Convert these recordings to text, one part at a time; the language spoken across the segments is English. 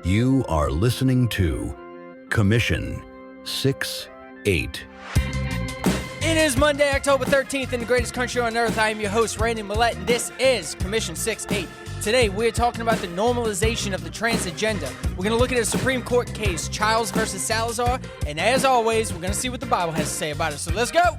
You are listening to Commission 6-8. It is Monday, October 13th in the greatest country on earth. I am your host, Randy Millette, and this is Commission 6-8. Today, we're talking about the normalization of the trans agenda. We're going to look at a Supreme Court case, Chiles versus Salazar, and as always, we're going to see what the Bible has to say about it. So let's go!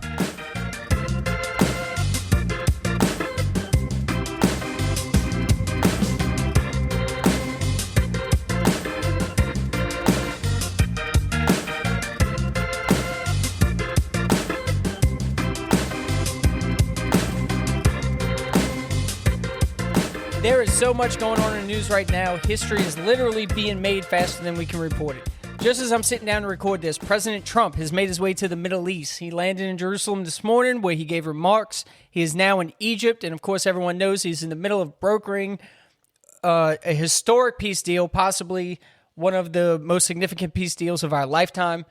There is so much going on in the news right now. History is literally being made faster than we can report it. Just as I'm sitting down to record this, President Trump has made his way to the Middle East. He landed in Jerusalem this morning where he gave remarks. He is now in Egypt, and of course everyone knows he's in the middle of brokering a historic peace deal, possibly one of the most significant peace deals of our lifetime.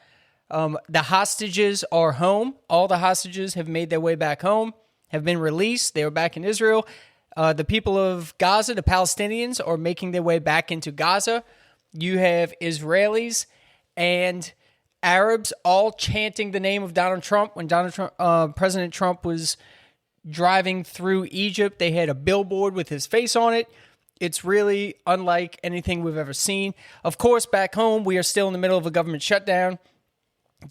The hostages are home. All the hostages have made their way back home, have been released. They were back in Israel. The people of Gaza, the Palestinians, are making their way back into Gaza. You have Israelis and Arabs all chanting the name of Donald Trump. When President Trump was driving through Egypt, they had a billboard with his face on it. It's really unlike anything we've ever seen. Of course, back home, we are still in the middle of a government shutdown.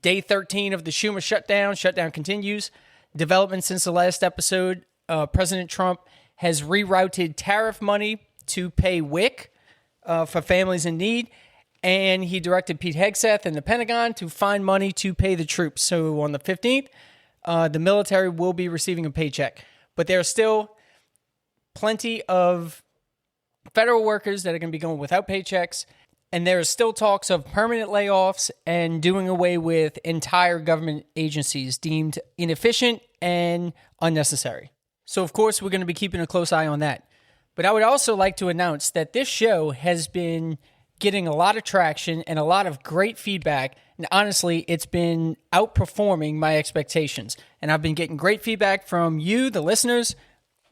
Day 13 of the Schumer shutdown. Shutdown continues. Development since the last episode, President Trump has rerouted tariff money to pay WIC for families in need, and he directed Pete Hegseth and the Pentagon to find money to pay the troops. So on the 15th, the military will be receiving a paycheck. But there are still plenty of federal workers that are going to be going without paychecks, and there are still talks of permanent layoffs and doing away with entire government agencies deemed inefficient and unnecessary. So, of course, we're going to be keeping a close eye on that. But I would also like to announce that this show has been getting a lot of traction and a lot of great feedback. And honestly, it's been outperforming my expectations. And I've been getting great feedback from you, the listeners.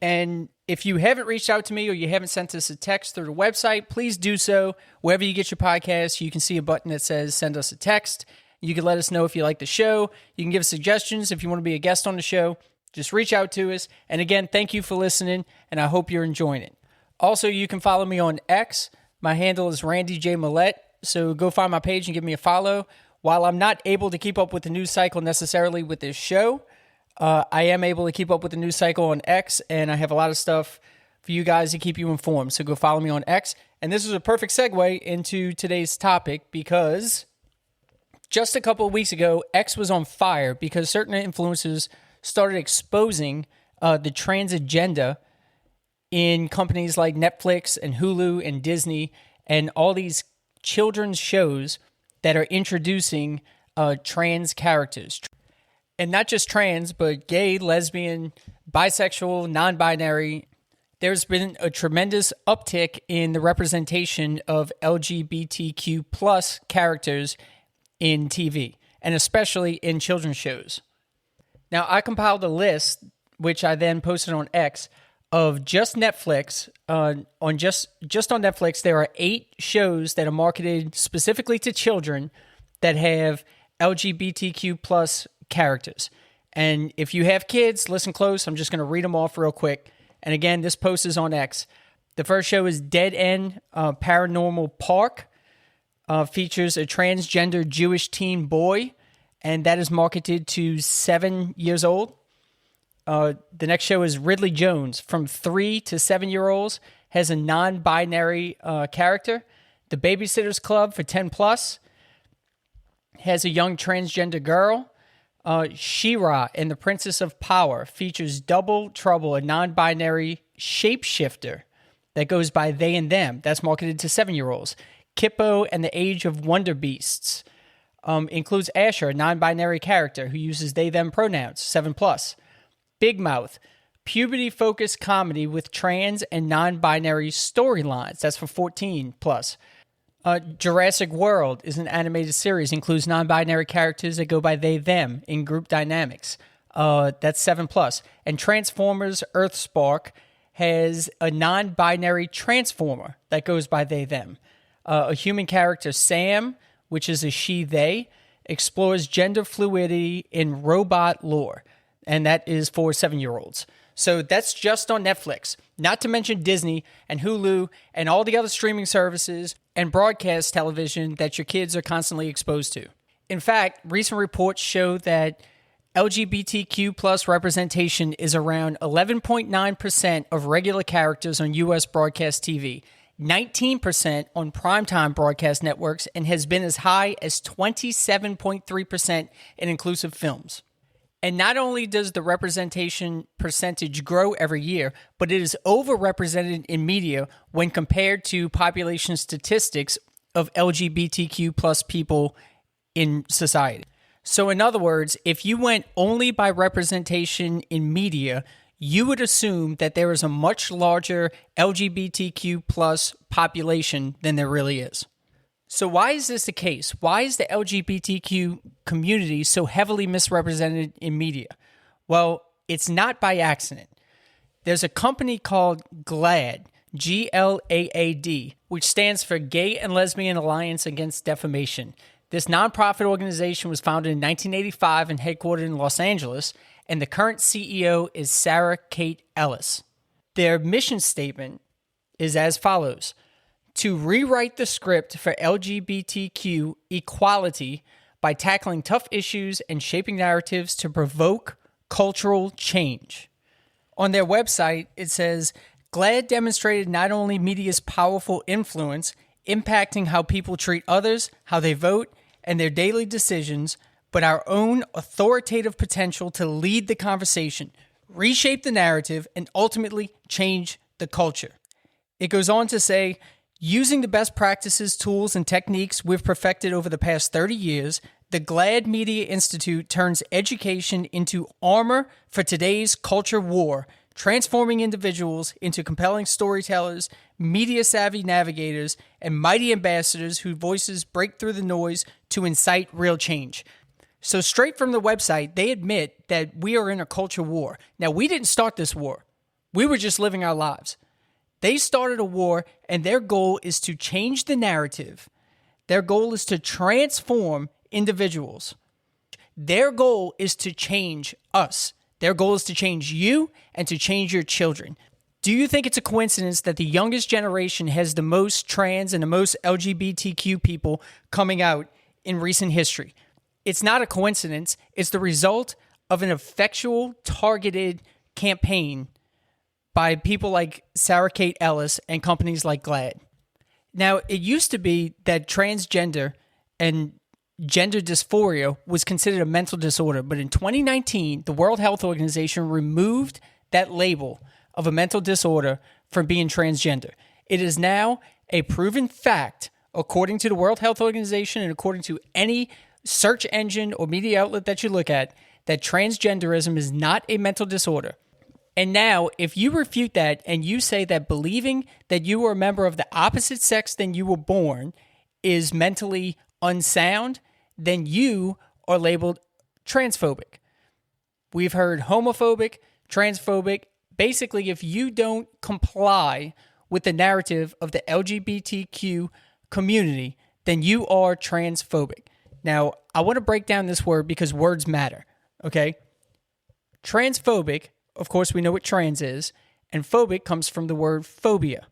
And if you haven't reached out to me or you haven't sent us a text through the website, please do so. Wherever you get your podcast, you can see a button that says send us a text. You can let us know if you like the show. You can give us suggestions if you want to be a guest on the show. Just reach out to us. And again, thank you for listening, and I hope you're enjoying it. Also, you can follow me on X. My handle is Randy J. Millette, so go find my page and give me a follow. While I'm not able to keep up with the news cycle necessarily with this show, I am able to keep up with the news cycle on X, and I have a lot of stuff for you guys to keep you informed. So go follow me on X. And this is a perfect segue into today's topic because just a couple of weeks ago, X was on fire because certain influencers started exposing the trans agenda in companies like Netflix and Hulu and Disney and all these children's shows that are introducing trans characters. And not just trans, but gay, lesbian, bisexual, non-binary. There's been a tremendous uptick in the representation of LGBTQ plus characters in TV, and especially in children's shows. Now, I compiled a list, which I then posted on X, of just Netflix. On Netflix, there are 8 shows that are marketed specifically to children that have LGBTQ plus characters. And if you have kids, listen close. I'm just going to read them off real quick. And again, this post is on X. The first show is Dead End Paranormal Park. Features a transgender Jewish teen boy, and that is marketed to 7 years old. The next show is Ridley Jones, from 3 to 7-year-olds, has a non-binary character. The Babysitter's Club for 10 plus has a young transgender girl. She-Ra and the Princess of Power features Double Trouble, a non-binary shapeshifter that goes by they and them. That's marketed to 7-year-olds. Kippo and the Age of Wonder Beasts includes Asher, a non-binary character who uses they-them pronouns, 7 plus. Big Mouth, puberty-focused comedy with trans and non-binary storylines. That's for 14 plus. Jurassic World is an animated series, includes non-binary characters that go by they, them in group dynamics. That's 7 plus. And Transformers Earthspark has a non-binary transformer that goes by they, them. A human character, Sam, which is a she-they, explores gender fluidity in robot lore, and that is for 7-year-olds. So that's just on Netflix, not to mention Disney and Hulu and all the other streaming services and broadcast television that your kids are constantly exposed to. In fact, recent reports show that LGBTQ plus representation is around 11.9% of regular characters on U.S. broadcast TV, 19% on primetime broadcast networks, and has been as high as 27.3% in inclusive films. And not only does the representation percentage grow every year, but it is overrepresented in media when compared to population statistics of LGBTQ plus people in society. So in other words, if you went only by representation in media, you would assume that there is a much larger LGBTQ plus population than there really is. So why is this the case? Why is the LGBTQ community so heavily misrepresented in media? Well, it's not by accident. There's a company called GLAAD, G-L-A-A-D, which stands for Gay and Lesbian Alliance Against Defamation. This nonprofit organization was founded in 1985 and headquartered in Los Angeles, and the current CEO is Sarah Kate Ellis. Their mission statement is as follows: to rewrite the script for LGBTQ equality by tackling tough issues and shaping narratives to provoke cultural change. On their website, it says, GLAAD demonstrated not only media's powerful influence, impacting how people treat others, how they vote, and their daily decisions, but our own authoritative potential to lead the conversation, reshape the narrative, and ultimately change the culture. It goes on to say, using the best practices, tools, and techniques we've perfected over the past 30 years, the GLAAD Media Institute turns education into armor for today's culture war, transforming individuals into compelling storytellers, media-savvy navigators, and mighty ambassadors whose voices break through the noise to incite real change. So straight from the website, they admit that we are in a culture war. Now, we didn't start this war. We were just living our lives. They started a war, and their goal is to change the narrative. Their goal is to transform individuals. Their goal is to change us. Their goal is to change you and to change your children. Do you think it's a coincidence that the youngest generation has the most trans and the most LGBTQ people coming out in recent history? It's not a coincidence. It's the result of an effectual, targeted campaign by people like Sarah Kate Ellis and companies like GLAAD. Now, it used to be that transgender and gender dysphoria was considered a mental disorder, but in 2019, the World Health Organization removed that label of a mental disorder from being transgender. It is now a proven fact, according to the World Health Organization and according to any search engine or media outlet that you look at, that transgenderism is not a mental disorder. And now, if you refute that and you say that believing that you were a member of the opposite sex than you were born is mentally unsound, then you are labeled transphobic. We've heard homophobic, transphobic. Basically, if you don't comply with the narrative of the LGBTQ community, then you are transphobic. Now, I want to break down this word because words matter, okay? Transphobic, of course, we know what trans is, and phobic comes from the word phobia,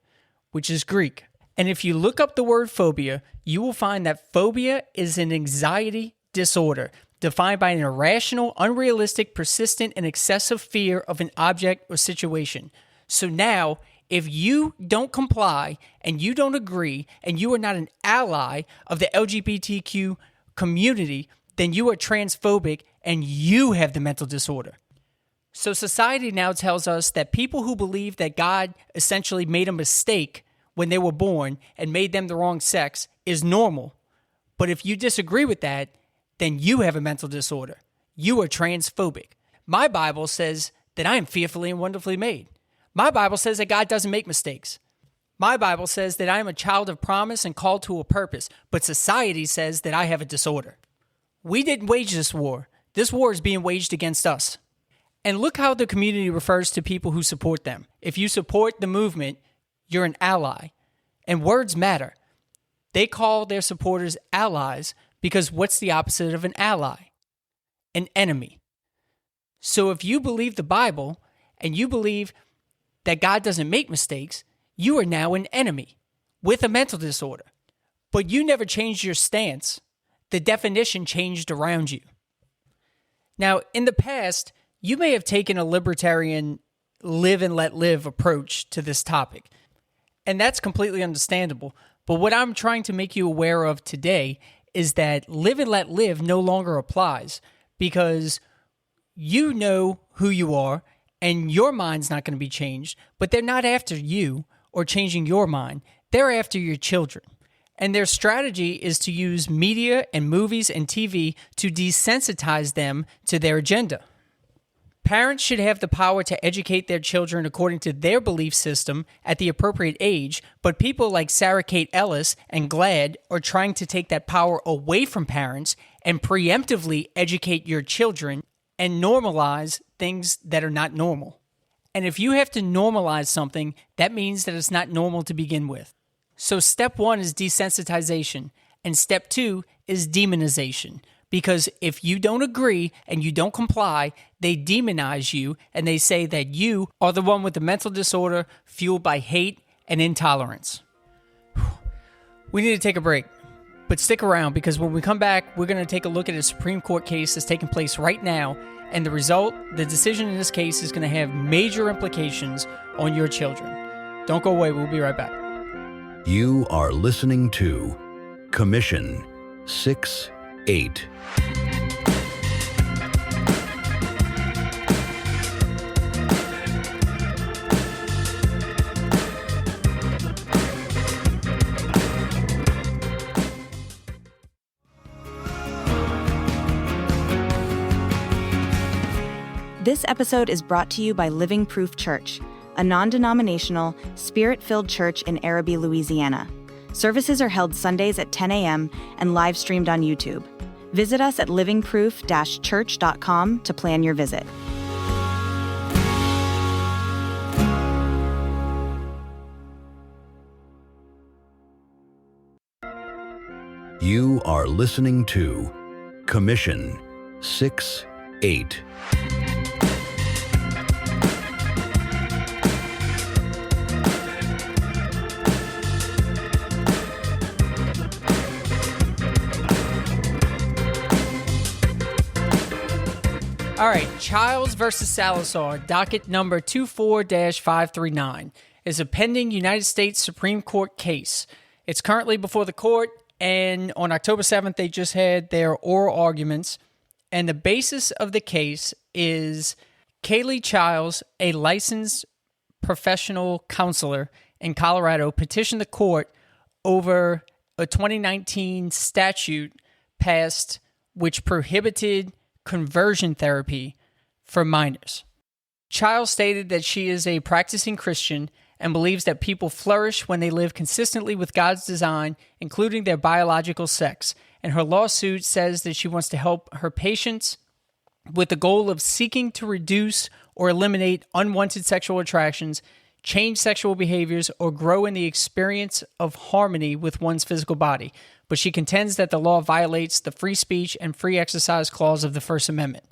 which is Greek. And if you look up the word phobia, you will find that phobia is an anxiety disorder defined by an irrational, unrealistic, persistent, and excessive fear of an object or situation. So now, if you don't comply and you don't agree and you are not an ally of the LGBTQ community, then you are transphobic and you have the mental disorder. So society now tells us that people who believe that God essentially made a mistake when they were born and made them the wrong sex is normal. But if you disagree with that, then you have a mental disorder. You are transphobic. My Bible says that I am fearfully and wonderfully made. My Bible says that God doesn't make mistakes. My Bible says that I am a child of promise and called to a purpose, but society says that I have a disorder. We didn't wage this war. This war is being waged against us. And look how the community refers to people who support them. If you support the movement, you're an ally. And words matter. They call their supporters allies because what's the opposite of an ally? An enemy. So if you believe the Bible and you believe that God doesn't make mistakes, you are now an enemy with a mental disorder. But you never changed your stance. The definition changed around you. Now, in the past, you may have taken a libertarian live and let live approach to this topic. And that's completely understandable. But what I'm trying to make you aware of today is that live and let live no longer applies because you know who you are and your mind's not going to be changed, but they're not after you or changing your mind. They're after your children. And their strategy is to use media and movies and TV to desensitize them to their agenda. Parents should have the power to educate their children according to their belief system at the appropriate age, but people like Sarah Kate Ellis and GLAAD are trying to take that power away from parents and preemptively educate your children and normalize things that are not normal. And if you have to normalize something, that means that it's not normal to begin with. So step 1 is desensitization, and step 2 is demonization. Because if you don't agree and you don't comply, they demonize you and they say that you are the one with the mental disorder fueled by hate and intolerance. We need to take a break, but stick around because when we come back, we're going to take a look at a Supreme Court case that's taking place right now. And the decision in this case is going to have major implications on your children. Don't go away. We'll be right back. You are listening to Commission 6-8. This episode is brought to you by Living Proof Church, a non-denominational, spirit-filled church in Araby, Louisiana. Services are held Sundays at 10 a.m. and live streamed on YouTube. Visit us at livingproof-church.com to plan your visit. You are listening to Commission 6-8. All right, Chiles versus Salazar, docket number 24-539, is a pending United States Supreme Court case. It's currently before the court, and on October 7th, they just had their oral arguments. And the basis of the case is Kaylee Chiles, a licensed professional counselor in Colorado, petitioned the court over a 2019 statute passed which prohibited conversion therapy for minors. Chiles stated that she is a practicing Christian and believes that people flourish when they live consistently with God's design, including their biological sex. And her lawsuit says that she wants to help her patients with the goal of seeking to reduce or eliminate unwanted sexual attractions, change sexual behaviors, or grow in the experience of harmony with one's physical body. But she contends that the law violates the free speech and free exercise clause of the First Amendment.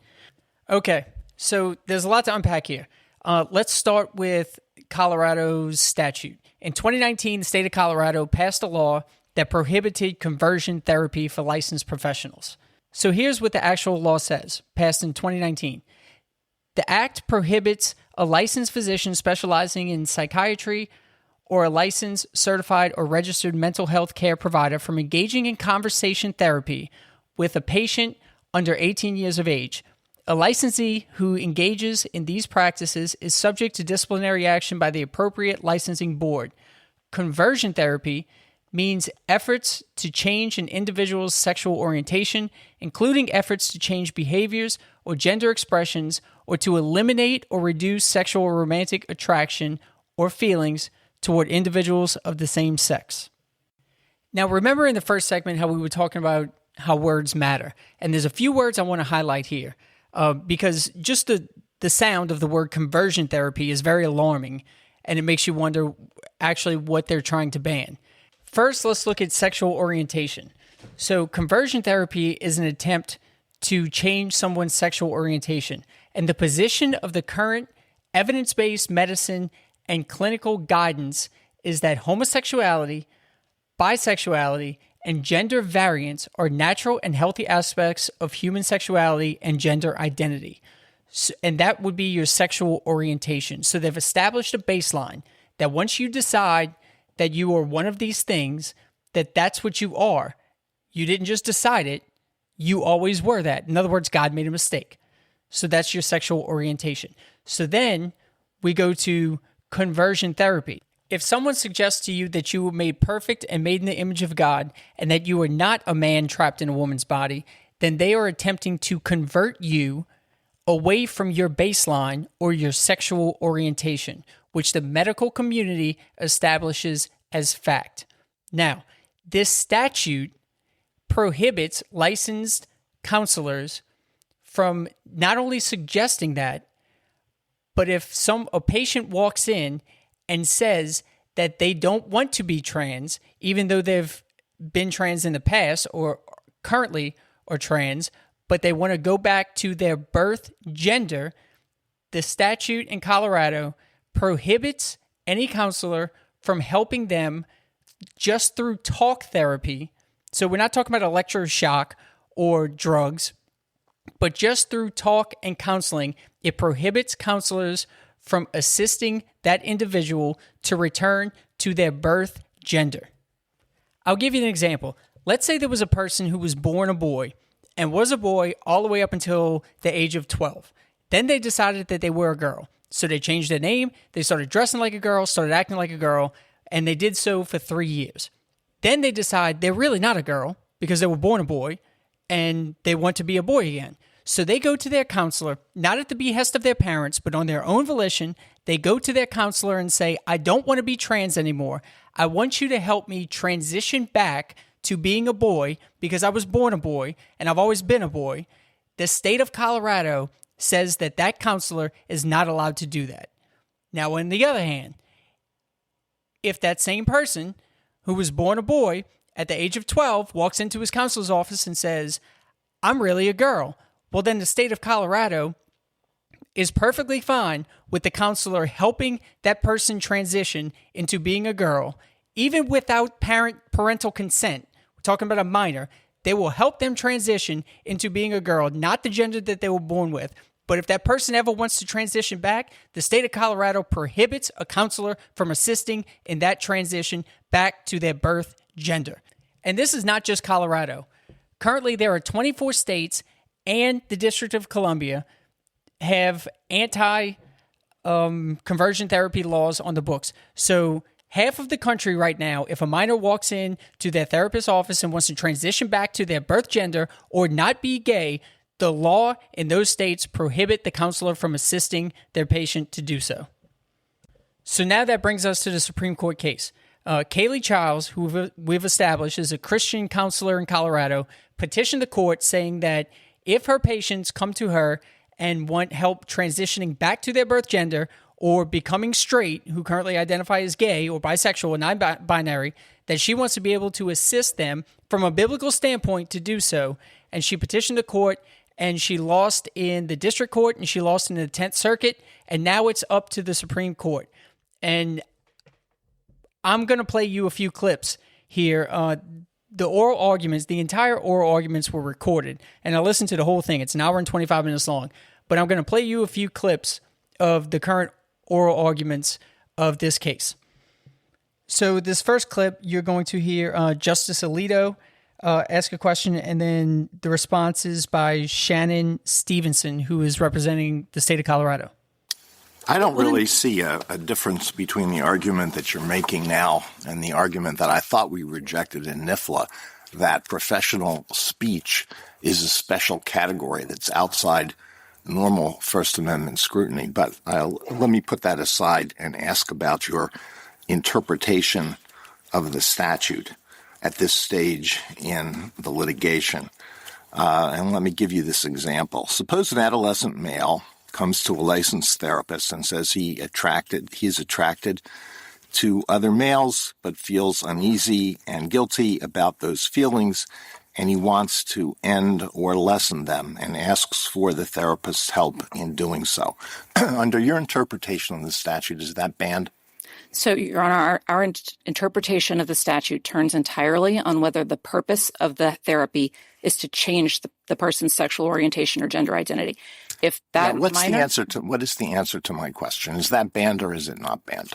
Okay, so there's a lot to unpack here. Let's start with Colorado's statute. In 2019, the state of Colorado passed a law that prohibited conversion therapy for licensed professionals. So here's what the actual law says, passed in 2019. The act prohibits a licensed physician specializing in psychiatry or a licensed, certified, or registered mental health care provider from engaging in conversation therapy with a patient under 18 years of age. A licensee who engages in these practices is subject to disciplinary action by the appropriate licensing board. Conversion therapy means efforts to change an individual's sexual orientation, including efforts to change behaviors or gender expressions, or to eliminate or reduce sexual or romantic attraction or feelings toward individuals of the same sex. Now, remember in the first segment how we were talking about how words matter, and there's a few words I want to highlight here, because just the sound of the word conversion therapy is very alarming, and it makes you wonder actually what they're trying to ban. First, let's look at sexual orientation. So conversion therapy is an attempt to change someone's sexual orientation. And the position of the current evidence-based medicine and clinical guidance is that homosexuality, bisexuality, and gender variance are natural and healthy aspects of human sexuality and gender identity. And that would be your sexual orientation. So they've established a baseline that once you decide that you are one of these things, that that's what you are. You didn't just decide it. You always were that. In other words, God made a mistake. So that's your sexual orientation. So then we go to conversion therapy. If someone suggests to you that you were made perfect and made in the image of God and that you are not a man trapped in a woman's body, then they are attempting to convert you away from your baseline or your sexual orientation, which the medical community establishes as fact. Now, this statute prohibits licensed counselors from not only suggesting that, but if a patient walks in and says that they don't want to be trans, even though they've been trans in the past or currently are trans, but they want to go back to their birth gender, the statute in Colorado prohibits any counselor from helping them just through talk therapy. So we're not talking about electroshock or drugs, but just through talk and counseling. It prohibits counselors from assisting that individual to return to their birth gender. I'll give you an example. Let's say there was a person who was born a boy and was a boy all the way up until the age of 12. Then they decided that they were a girl. So they changed their name, they started dressing like a girl, started acting like a girl, and they did so for 3 years. Then they decide they're really not a girl because they were born a boy and they want to be a boy again. So they go to their counselor, not at the behest of their parents, but on their own volition. They go to their counselor and say, I don't want to be trans anymore. I want you to help me transition back to being a boy because I was born a boy and I've always been a boy. The state of Colorado says that that counselor is not allowed to do that. Now, on the other hand, if that same person who was born a boy at the age of 12 walks into his counselor's office and says, I'm really a girl, well, then the state of Colorado is perfectly fine with the counselor helping that person transition into being a girl, even without parental consent. We're talking about a minor. They will help them transition into being a girl, not the gender that they were born with. But if that person ever wants to transition back, the state of Colorado prohibits a counselor from assisting in that transition back to their birth gender. And this is not just Colorado. Currently, there are 24 states and the District of Columbia have anti-conversion therapy laws on the books. So half of the country right now, if a minor walks in to their therapist's office and wants to transition back to their birth gender or not be gay, the law in those states prohibit the counselor from assisting their patient to do so. So now that brings us to the Supreme Court case. Kaylee Chiles, who we've established is a Christian counselor in Colorado, petitioned the court saying that if her patients come to her and want help transitioning back to their birth gender or becoming straight, who currently identify as gay or bisexual or non-binary, that she wants to be able to assist them from a biblical standpoint to do so. And she petitioned the court, and she lost in the district court, and she lost in the 10th Circuit, and now it's up to the Supreme Court. And I'm going to play you a few clips here. The oral arguments, the entire oral arguments were recorded, and I listened to the whole thing. It's an hour and 25 minutes long, but I'm going to play you a few clips of the current oral arguments of this case. So this first clip, you're going to hear Justice Alito ask a question, and then the responses by Shannon Stevenson, who is representing the state of Colorado. I don't really see a difference between the argument that you're making now and the argument that I thought we rejected in NIFLA, that professional speech is a special category that's outside normal First Amendment scrutiny. But let me put that aside and ask about your interpretation of the statute at this stage in the litigation. And let me give you this example. Suppose an adolescent male comes to a licensed therapist and says he's attracted to other males, but feels uneasy and guilty about those feelings, and he wants to end or lessen them and asks for the therapist's help in doing so. Under your interpretation of the statute, is that banned? So, Your Honor, our interpretation of the statute turns entirely on whether the purpose of the therapy is to change the person's sexual orientation or gender identity. If that what is the answer to my question? Is that banned or is it not banned?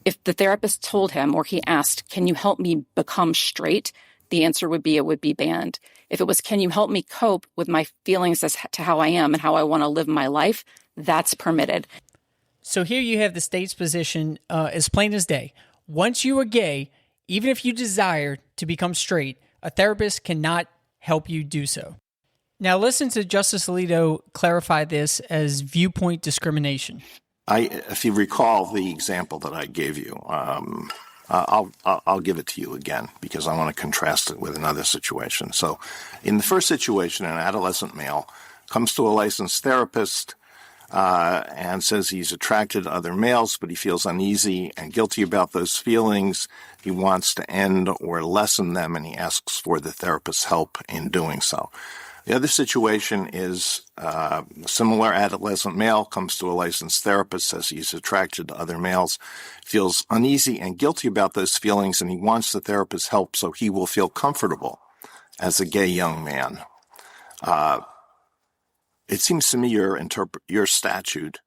If the therapist told him or he asked, "Can you help me become straight?" the answer would be it would be banned. If it was, "Can you help me cope with my feelings as to how I am and how I want to live my life?" that's permitted. So here you have the state's position as plain as day. Once you are gay, even if you desire to become straight, a therapist cannot help you do so. Now listen to Justice Alito clarify this as viewpoint discrimination. If you recall the example that I gave you, I'll give it to you again because I want to contrast it with another situation. So in the first situation, an adolescent male comes to a licensed therapist and says he's attracted to other males, but he feels uneasy and guilty about those feelings. He wants to end or lessen them, and he asks for the therapist's help in doing so. The other situation is a similar adolescent male comes to a licensed therapist, says he's attracted to other males, feels uneasy and guilty about those feelings, and he wants the therapist's help so he will feel comfortable as a gay young man. It seems to me your statute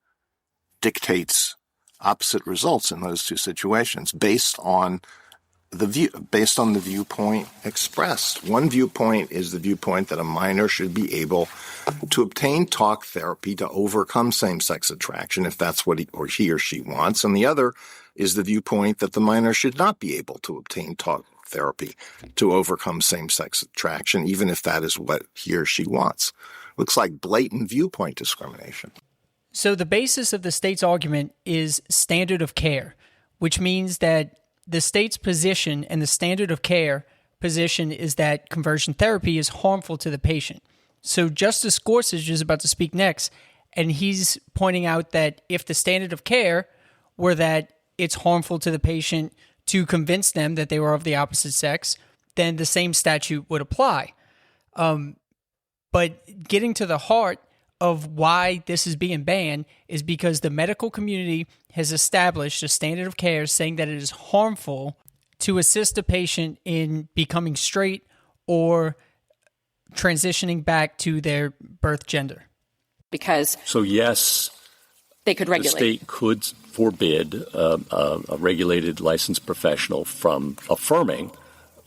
dictates opposite results in those two situations based on the viewpoint expressed. One viewpoint is the viewpoint that a minor should be able to obtain talk therapy to overcome same-sex attraction if that's what he or she wants, and the other is the viewpoint that the minor should not be able to obtain talk therapy to overcome same-sex attraction, even if that is what he or she wants. Looks like blatant viewpoint discrimination. So the basis of the state's argument is standard of care, which means that the state's position and the standard of care position is that conversion therapy is harmful to the patient. So Justice Gorsuch is about to speak next, and he's pointing out that if the standard of care were that it's harmful to the patient to convince them that they were of the opposite sex, then the same statute would apply. But getting to the heart of why this is being banned is because the medical community has established a standard of care saying that it is harmful to assist a patient in becoming straight or transitioning back to their birth gender. So yes, they could regulate. The state could forbid a regulated licensed professional from affirming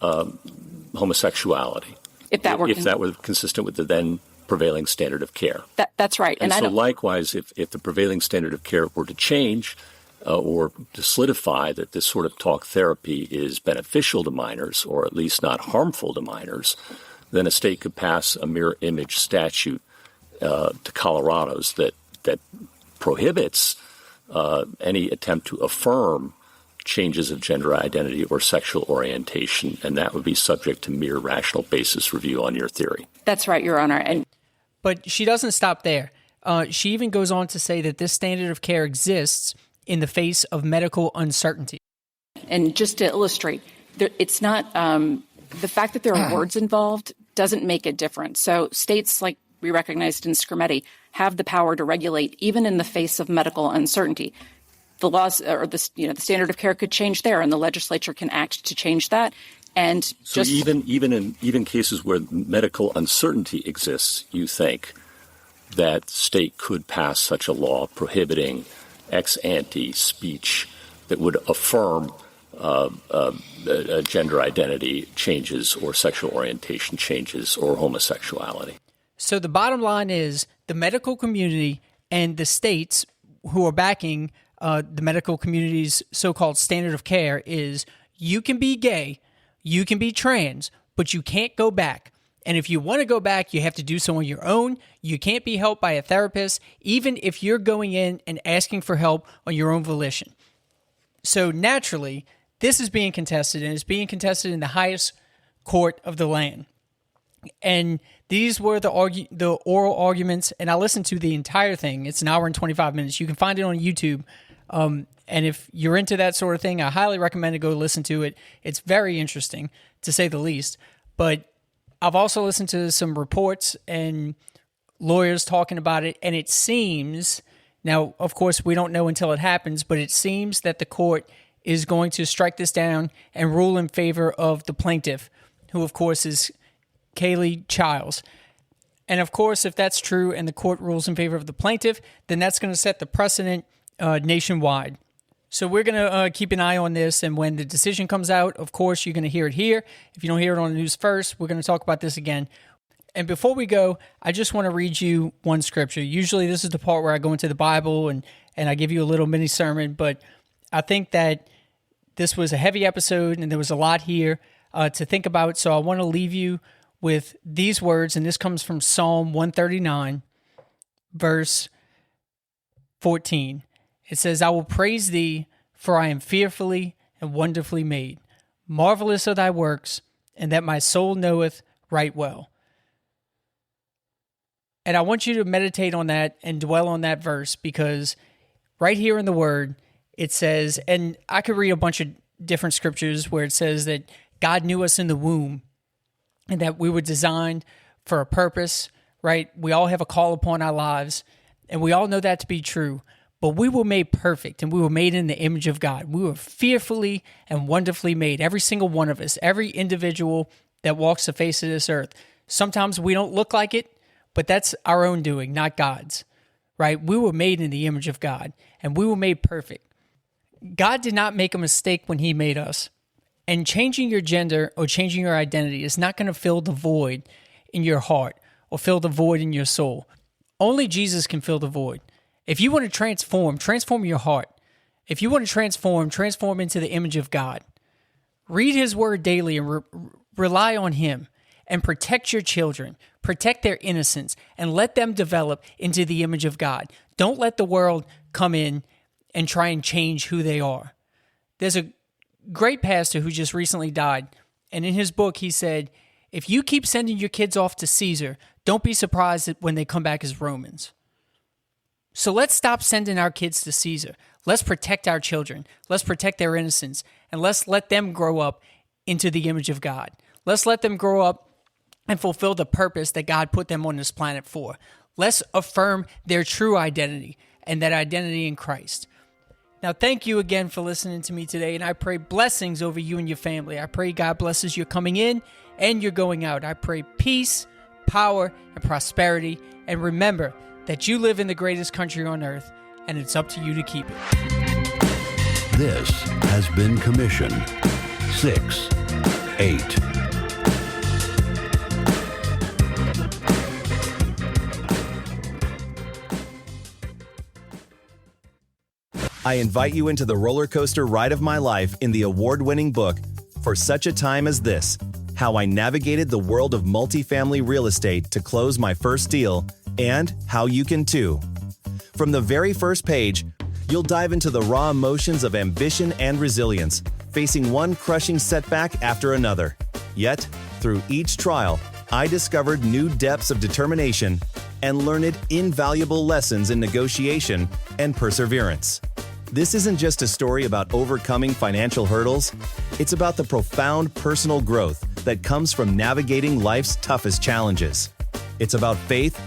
homosexuality. If that were consistent with the then prevailing standard of care. That's right. And so likewise, if the prevailing standard of care were to change or to solidify that this sort of talk therapy is beneficial to minors or at least not harmful to minors, then a state could pass a mirror image statute to Colorado's that prohibits any attempt to affirm changes of gender identity or sexual orientation, and that would be subject to mere rational basis review on your theory. That's right, Your Honor. But she doesn't stop there. She even goes on to say that this standard of care exists in the face of medical uncertainty. And just to illustrate, it's not the fact that there are words involved doesn't make a difference. So states like we recognized in Scrimeti have the power to regulate even in the face of medical uncertainty. The laws or the standard of care could change there, and the legislature can act to change that. And so even in cases where medical uncertainty exists, you think that state could pass such a law prohibiting ex ante speech that would affirm gender identity changes or sexual orientation changes or homosexuality. So the bottom line is the medical community and the states who are backing the medical community's so-called standard of care is you can be gay, you can be trans, but you can't go back. And if you want to go back, you have to do so on your own. You can't be helped by a therapist, even if you're going in and asking for help on your own volition. So naturally, this is being contested, and it's being contested in the highest court of the land. And these were the oral arguments, and I listened to the entire thing. It's an hour and 25 minutes. You can find it on YouTube. And if you're into that sort of thing, I highly recommend to go listen to it. It's very interesting, to say the least. But I've also listened to some reports and lawyers talking about it, and it seems, now, of course, we don't know until it happens, but it seems that the court is going to strike this down and rule in favor of the plaintiff, who, of course, is Chiles. And, of course, if that's true and the court rules in favor of the plaintiff, then that's going to set the precedent nationwide. So we're going to keep an eye on this, and when the decision comes out, of course, you're going to hear it here. If you don't hear it on the news first, we're going to talk about this again. And before we go, I just want to read you one scripture. Usually this is the part where I go into the Bible and I give you a little mini sermon, but I think that this was a heavy episode and there was a lot here to think about, so I want to leave you with these words, and this comes from Psalm 139, verse 14. It says, I will praise thee, for I am fearfully and wonderfully made. Marvelous are thy works, and that my soul knoweth right well. And I want you to meditate on that and dwell on that verse, because right here in the Word, it says, and I could read a bunch of different scriptures where it says that God knew us in the womb and that we were designed for a purpose, right? We all have a call upon our lives, and we all know that to be true. But we were made perfect, and we were made in the image of God. We were fearfully and wonderfully made, every single one of us, every individual that walks the face of this earth. Sometimes we don't look like it, but that's our own doing, not God's, right? We were made in the image of God, and we were made perfect. God did not make a mistake when he made us. And changing your gender or changing your identity is not going to fill the void in your heart or fill the void in your soul. Only Jesus can fill the void. If you want to transform your heart. If you want to transform into the image of God. Read his word daily and rely on him, and protect your children, protect their innocence, and let them develop into the image of God. Don't let the world come in and try and change who they are. There's a great pastor who just recently died, and in his book he said, if you keep sending your kids off to Caesar, don't be surprised when they come back as Romans. So let's stop sending our kids to Caesar. Let's protect our children. Let's protect their innocence, and let's let them grow up into the image of God. Let's let them grow up and fulfill the purpose that God put them on this planet for. Let's affirm their true identity, and that identity in Christ. Now, thank you again for listening to me today, and I pray blessings over you and your family. I pray God blesses your coming in and your going out. I pray peace, power, and prosperity, and remember that you live in the greatest country on earth, and it's up to you to keep it. This has been Commission 6-8. I invite you into the roller coaster ride of my life in the award-winning book, For Such a Time as This, How I Navigated the World of Multifamily Real Estate to Close My First Deal, and How You Can Too. From the very first page, you'll dive into the raw emotions of ambition and resilience, facing one crushing setback after another. Yet, through each trial, I discovered new depths of determination and learned invaluable lessons in negotiation and perseverance. This isn't just a story about overcoming financial hurdles. It's about the profound personal growth that comes from navigating life's toughest challenges. It's about faith,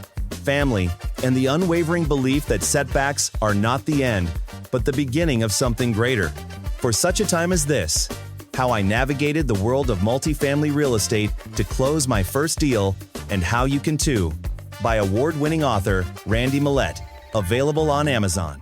family, and the unwavering belief that setbacks are not the end, but the beginning of something greater. For Such a Time as This, How I Navigated the World of Multifamily Real Estate to Close My First Deal, and How You Can Too, by award-winning author Randy Millette, available on Amazon.